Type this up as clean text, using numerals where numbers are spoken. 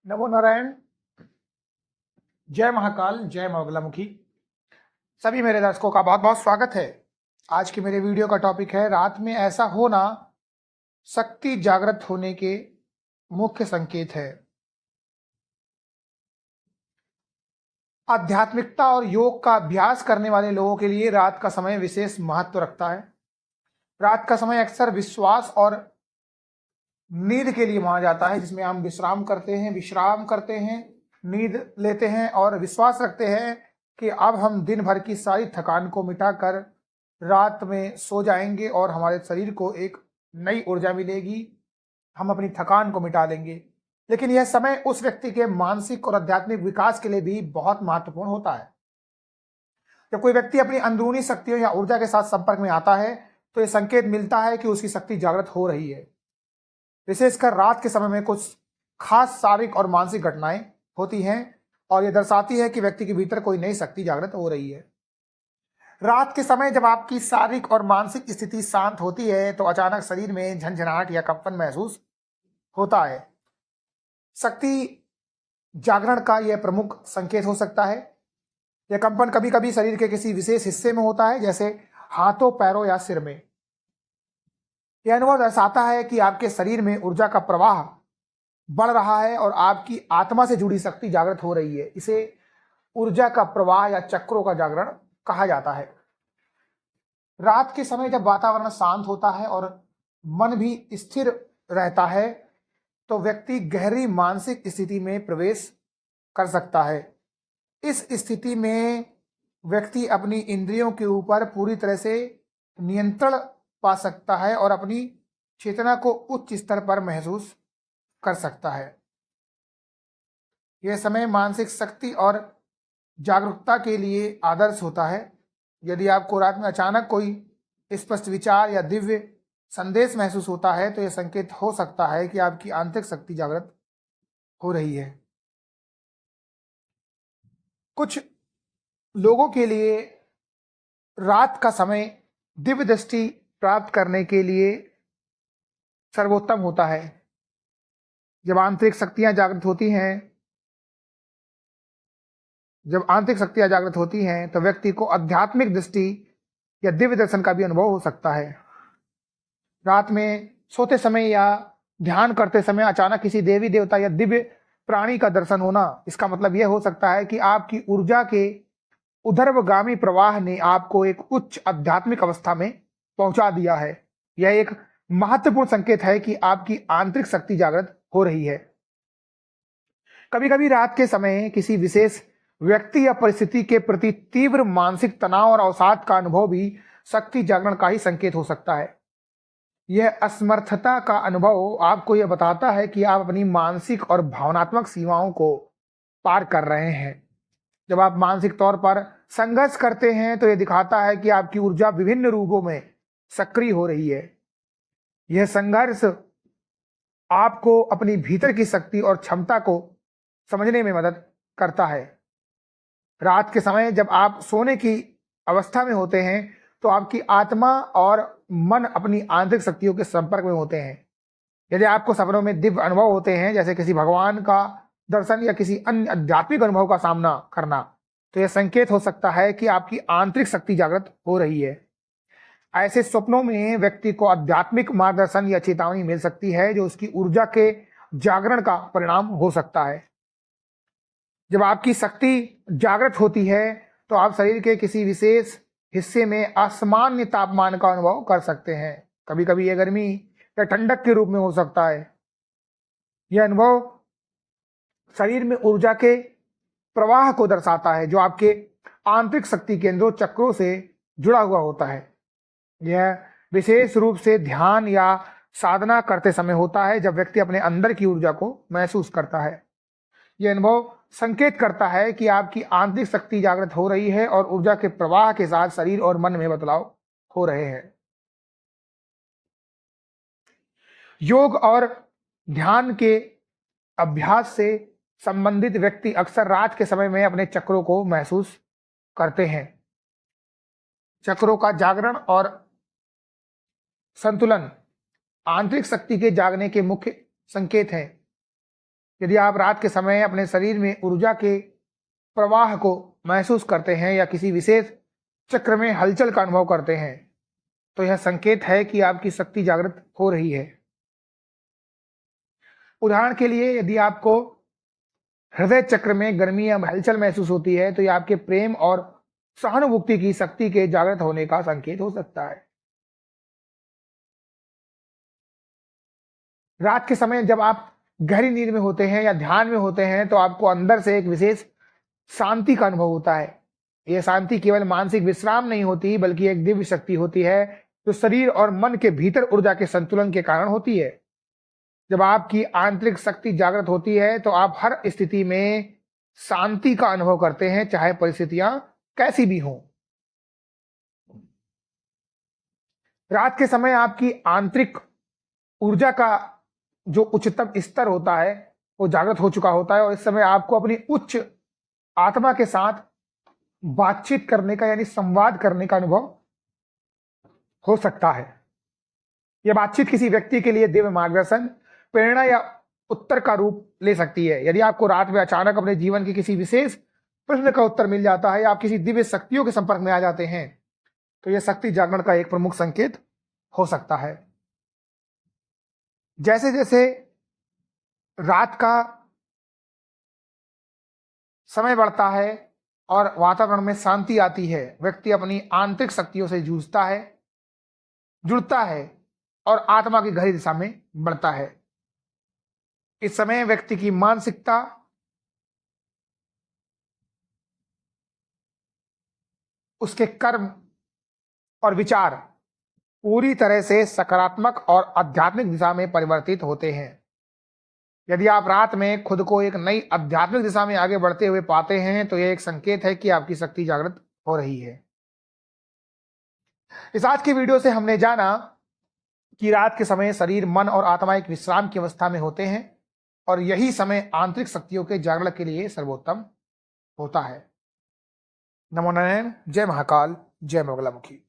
नमो नारायण। जय महाकाल, जय मंगलामुखी। सभी मेरे दर्शकों का बहुत बहुत स्वागत है। आज के मेरे वीडियो का टॉपिक है रात में ऐसा होना शक्ति जागृत होने के मुख्य संकेत है। आध्यात्मिकता और योग का अभ्यास करने वाले लोगों के लिए रात का समय विशेष महत्व रखता है। रात का समय अक्सर विश्वास और नींद के लिए माना जाता है, जिसमें हम विश्राम करते हैं, नींद लेते हैं और विश्वास रखते हैं कि अब हम दिन भर की सारी थकान को मिटाकर रात में सो जाएंगे और हमारे शरीर को एक नई ऊर्जा मिलेगी, हम अपनी थकान को मिटा लेंगे। लेकिन यह समय उस व्यक्ति के मानसिक और आध्यात्मिक विकास के लिए भी बहुत महत्वपूर्ण होता है। जब कोई व्यक्ति अपनी अंदरूनी शक्तियों या ऊर्जा के साथ संपर्क में आता है तो यह संकेत मिलता है कि उसकी शक्ति जागृत हो रही है। विशेषकर रात के समय में कुछ खास शारीरिक और मानसिक घटनाएं होती हैं और यह दर्शाती है कि व्यक्ति के भीतर कोई नई शक्ति जागृत हो रही है। रात के समय जब आपकी शारीरिक और मानसिक स्थिति शांत होती है तो अचानक शरीर में झंझनाहट या कंपन महसूस होता है। शक्ति जागरण का यह प्रमुख संकेत हो सकता है। यह कंपन कभी कभी शरीर के किसी विशेष हिस्से में होता है, जैसे हाथों, पैरों या सिर में। यह अनुभव दर्शाता है कि आपके शरीर में ऊर्जा का प्रवाह बढ़ रहा है और आपकी आत्मा से जुड़ी शक्ति जागृत हो रही है। इसे ऊर्जा का प्रवाह या चक्रों का जागरण कहा जाता है। रात के समय जब वातावरण शांत होता है और मन भी स्थिर रहता है तो व्यक्ति गहरी मानसिक स्थिति में प्रवेश कर सकता है। इस स्थिति में व्यक्ति अपनी इंद्रियों के ऊपर पूरी तरह से नियंत्रण पा सकता है और अपनी चेतना को उच्च स्तर पर महसूस कर सकता है। यह समय मानसिक शक्ति और जागरूकता के लिए आदर्श होता है। यदि आपको रात में अचानक कोई स्पष्ट विचार या दिव्य संदेश महसूस होता है तो यह संकेत हो सकता है कि आपकी आंतरिक शक्ति जागृत हो रही है। कुछ लोगों के लिए रात का समय दिव्य दृष्टि प्राप्त करने के लिए सर्वोत्तम होता है। जब आंतरिक शक्तियां जागृत होती हैं तो व्यक्ति को आध्यात्मिक दृष्टि या दिव्य दर्शन का भी अनुभव हो सकता है। रात में सोते समय या ध्यान करते समय अचानक किसी देवी देवता या दिव्य प्राणी का दर्शन होना, इसका मतलब यह हो सकता है कि आपकी ऊर्जा के ऊर्ध्वगामी प्रवाह ने आपको एक उच्च आध्यात्मिक अवस्था में पहुंचा दिया है। यह एक महत्वपूर्ण संकेत है कि आपकी आंतरिक शक्ति जागृत हो रही है। कभी कभी रात के समय किसी विशेष व्यक्ति या परिस्थिति के प्रति तीव्र मानसिक तनाव और अवसाद का अनुभव भी शक्ति जागरण का ही संकेत हो सकता है। यह असमर्थता का अनुभव आपको यह बताता है कि आप अपनी मानसिक और भावनात्मक सीमाओं को पार कर रहे हैं। जब आप मानसिक तौर पर संघर्ष करते हैं तो यह दिखाता है कि आपकी ऊर्जा विभिन्न रूपों में सक्रिय हो रही है। यह संघर्ष आपको अपनी भीतर की शक्ति और क्षमता को समझने में मदद करता है। रात के समय जब आप सोने की अवस्था में होते हैं तो आपकी आत्मा और मन अपनी आंतरिक शक्तियों के संपर्क में होते हैं। यदि आपको सपनों में दिव्य अनुभव होते हैं, जैसे किसी भगवान का दर्शन या किसी अन्य आध्यात्मिक अनुभव का सामना करना, तो यह संकेत हो सकता है कि आपकी आंतरिक शक्ति जागृत हो रही है। ऐसे स्वप्नों में व्यक्ति को आध्यात्मिक मार्गदर्शन या चेतावनी मिल सकती है जो उसकी ऊर्जा के जागरण का परिणाम हो सकता है। जब आपकी शक्ति जागृत होती है तो आप शरीर के किसी विशेष हिस्से में असामान्य तापमान का अनुभव कर सकते हैं। कभी कभी यह गर्मी या ठंडक के रूप में हो सकता है। यह अनुभव शरीर में ऊर्जा के प्रवाह को दर्शाता है जो आपके आंतरिक शक्ति केंद्रों, चक्रों से जुड़ा हुआ होता है। यह विशेष रूप से ध्यान या साधना करते समय होता है, जब व्यक्ति अपने अंदर की ऊर्जा को महसूस करता है। यह अनुभव संकेत करता है कि आपकी आंतरिक शक्ति जागृत हो रही है और ऊर्जा के प्रवाह के साथ शरीर और मन में बदलाव हो रहे हैं। योग और ध्यान के अभ्यास से संबंधित व्यक्ति अक्सर रात के समय में अपने चक्रों को महसूस करते हैं। चक्रों का जागरण और संतुलन आंतरिक शक्ति के जागने के मुख्य संकेत हैं। यदि आप रात के समय अपने शरीर में ऊर्जा के प्रवाह को महसूस करते हैं या किसी विशेष चक्र में हलचल का अनुभव करते हैं, तो यह संकेत है कि आपकी शक्ति जागृत हो रही है। उदाहरण के लिए, यदि आपको हृदय चक्र में गर्मी या हलचल महसूस होती है, तो यह आपके प्रेम और सहानुभूति की शक्ति के जागृत होने का संकेत हो सकता है। रात के समय जब आप गहरी नींद में होते हैं या ध्यान में होते हैं, तो आपको अंदर से एक विशेष शांति का अनुभव होता है। यह शांति केवल मानसिक विश्राम नहीं होती, बल्कि एक दिव्य शक्ति होती है जो शरीर और मन के भीतर ऊर्जा के संतुलन के कारण होती है। जब आपकी आंतरिक शक्ति जागृत होती है, तो आप हर स्थिति में शांति का अनुभव करते हैं, चाहे परिस्थितियां कैसी भी हों। रात के समय आपकी आंतरिक ऊर्जा का जो उच्चतम स्तर होता है वो जागृत हो चुका होता है, और इस समय आपको अपनी उच्च आत्मा के साथ बातचीत करने का यानी संवाद करने का अनुभव हो सकता है। यह बातचीत किसी व्यक्ति के लिए दिव्य मार्गदर्शन, प्रेरणा या उत्तर का रूप ले सकती है। यदि आपको रात में अचानक अपने जीवन के किसी विशेष प्रश्न का उत्तर मिल जाता है या आप किसी दिव्य शक्तियों के संपर्क में आ जाते हैं, तो यह शक्ति जागरण का एक प्रमुख संकेत हो सकता है। जैसे जैसे रात का समय बढ़ता है और वातावरण में शांति आती है, व्यक्ति अपनी आंतरिक शक्तियों से जूझता है, जुड़ता है और आत्मा की गहरी दिशा में बढ़ता है। इस समय व्यक्ति की मानसिकता, उसके कर्म और विचार पूरी तरह से सकारात्मक और आध्यात्मिक दिशा में परिवर्तित होते हैं। यदि आप रात में खुद को एक नई आध्यात्मिक दिशा में आगे बढ़ते हुए पाते हैं, तो यह एक संकेत है कि आपकी शक्ति जागृत हो रही है। इस आज की वीडियो से हमने जाना कि रात के समय शरीर, मन और आत्मा एक विश्राम की अवस्था में होते हैं, और यही समय आंतरिक शक्तियों के जागरण के लिए सर्वोत्तम होता है। नमो नारायण। जय महाकाल। जय मंगलामुखी।